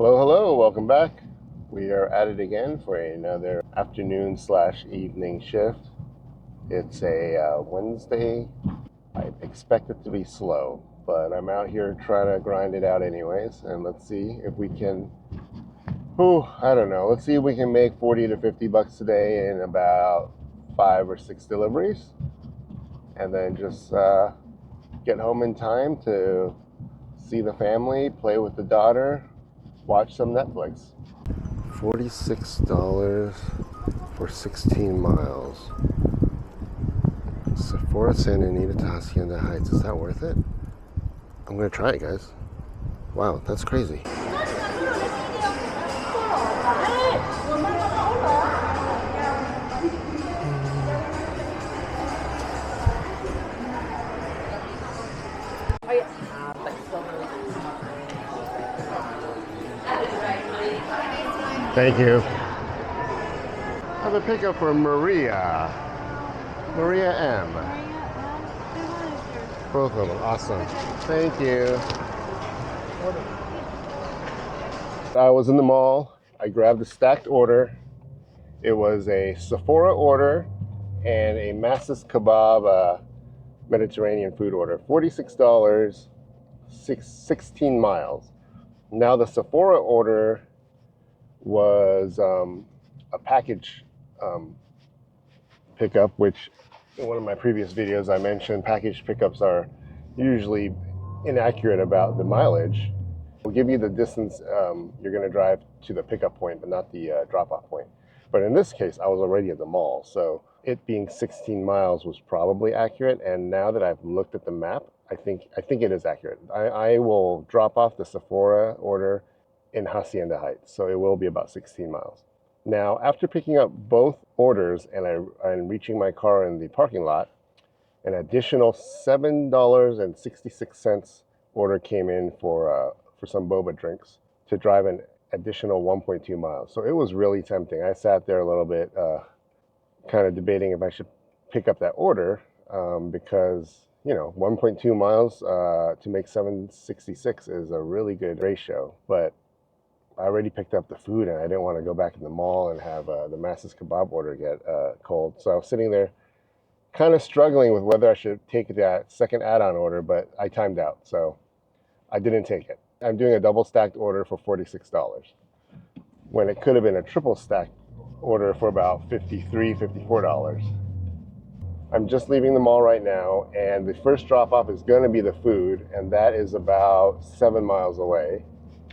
Hello, hello, welcome back. We are at it again for another afternoon slash evening shift. It's a Wednesday. I expect it to be slow, but I'm out here trying to grind it out anyways. And let's see if we can, I don't know. Let's see if we can make 40 to 50 bucks today in about 5 or 6 deliveries. And then just get home in time to see the family, play with the daughter, watch some Netflix. $46 for 16 miles. Sephora Santa Anita to Hacienda Heights. Is that worth it? I'm gonna try it, guys. Wow, that's crazy. Thank you. I have a pickup for Maria. Maria M. Both of them. Awesome. Thank you. I was in the mall. I grabbed a stacked order. It was a Sephora order and a Masses Kebab Mediterranean food order. $46, 16 miles. Now the Sephora order was a package pickup, which in one of my previous videos I mentioned package pickups are usually inaccurate about the mileage. We'll give you the distance you're going to drive to the pickup point, but not the drop-off point. But in this case, I was already at the mall, so it being 16 miles was probably accurate. And now that I've looked at the map, I think it is accurate. I will drop off the Sephora order in Hacienda Heights, so it will be about 16 miles. Now, after picking up both orders and I'm reaching my car in the parking lot, an additional $7.66 order came in for some boba drinks to drive an additional 1.2 miles. So it was really tempting. I sat there a little bit, kind of debating if I should pick up that order because 1.2 miles to make 766 is a really good ratio. But I already picked up the food and I didn't want to go back in the mall and have the Masses Kebab order get cold. So I was sitting there kind of struggling with whether I should take that second add-on order, but I timed out, so I didn't take it. I'm doing a double stacked order for $46 when it could have been a triple stacked order for about $53, $54. I'm just leaving the mall right now, and the first drop-off is going to be the food, and that is about 7 miles away.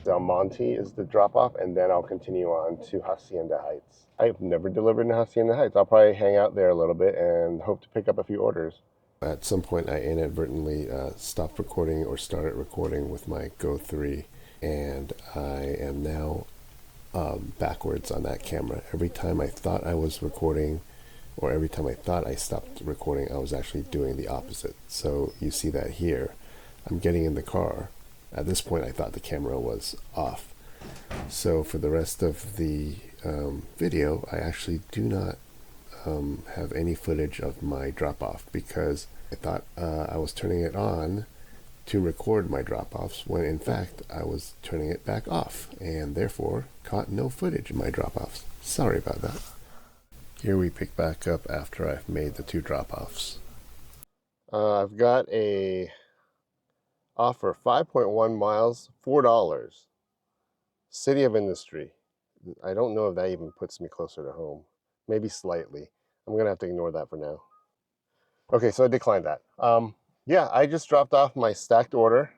Del Monte is the drop-off, and then I'll continue on to Hacienda Heights. I've never delivered in Hacienda Heights. I'll probably hang out there a little bit and hope to pick up a few orders. At some point, I inadvertently stopped recording or started recording with my Go 3, and I am now backwards on that camera. Every time I thought I was recording, or every time I thought I stopped recording, I was actually doing the opposite. So you see that here. I'm getting in the car. At this point, I thought the camera was off. So for the rest of the video, I actually do not have any footage of my drop-off because I thought I was turning it on to record my drop-offs when in fact I was turning it back off and therefore caught no footage of my drop-offs. Sorry about that. Here we pick back up after I've made the 2 drop-offs. I've got a offer 5.1 miles, $4. City of Industry. I don't know if that even puts me closer to home. Maybe slightly. I'm going to have to ignore that for now. Okay, so I declined that. Yeah, I just dropped off my stacked order.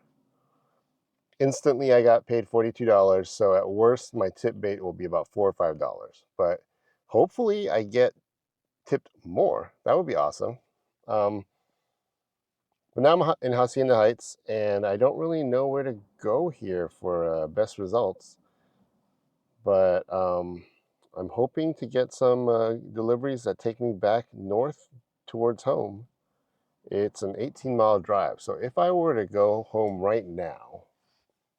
Instantly, I got paid $42. So at worst, my tip bait will be about $4 or $5. But hopefully, I get tipped more. That would be awesome. But now I'm in Hacienda Heights, and I don't really know where to go here for best results. But I'm hoping to get some deliveries that take me back north towards home. It's an 18-mile drive. So if I were to go home right now,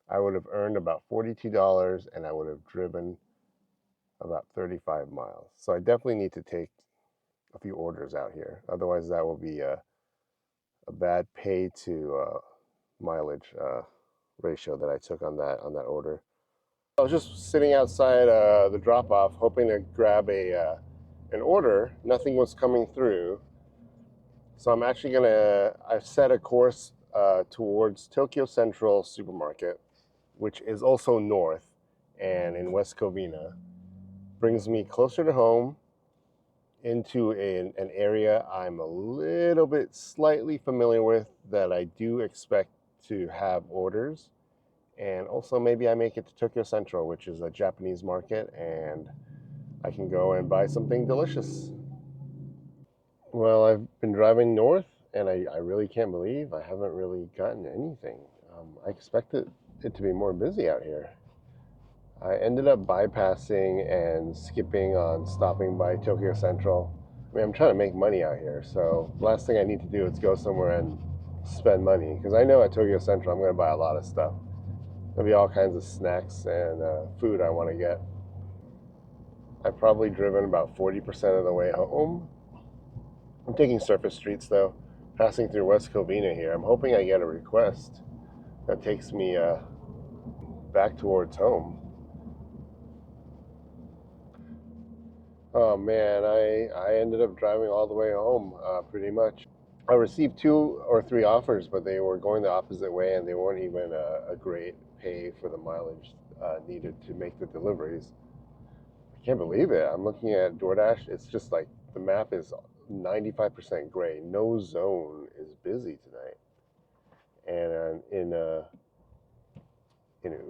I would have earned about $42 and I would have driven about 35 miles. So I definitely need to take a few orders out here. Otherwise, that will be a bad pay to mileage ratio that I took on that order. I was just sitting outside the drop-off, hoping to grab an order. Nothing was coming through, so I'm actually I've set a course towards Tokyo Central Supermarket, which is also north and in West Covina. Brings me closer to home into an area I'm a little bit slightly familiar with that I do expect to have orders. And also, maybe I make it to Tokyo Central, which is a Japanese market, and I can go and buy something delicious. Well, I've been driving north, and I really can't believe I haven't really gotten anything. I expected it to be more busy out here. I ended up bypassing and skipping on stopping by Tokyo Central. I mean, I'm trying to make money out here, so the last thing I need to do is go somewhere and spend money, because I know at Tokyo Central I'm going to buy a lot of stuff. There'll be all kinds of snacks and food I want to get. I've probably driven about 40% of the way home. I'm taking surface streets though, passing through West Covina here. I'm hoping I get a request that takes me back towards home. Oh man, I ended up driving all the way home pretty much. I received 2 or 3 offers, but they were going the opposite way and they weren't even a great pay for the mileage needed to make the deliveries. I can't believe it. I'm looking at DoorDash. It's just like the map is 95% gray. No zone is busy tonight. And in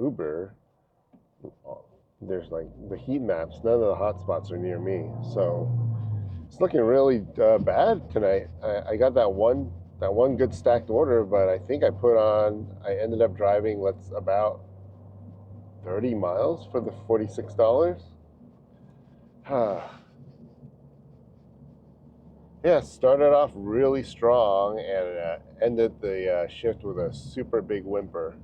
Uber, there's like the heat maps. None of the hotspots are near me, so it's looking really bad tonight. I got that one good stacked order, but I think I ended up driving let's about 30 miles for the $46. Yeah, started off really strong and ended the shift with a super big whimper.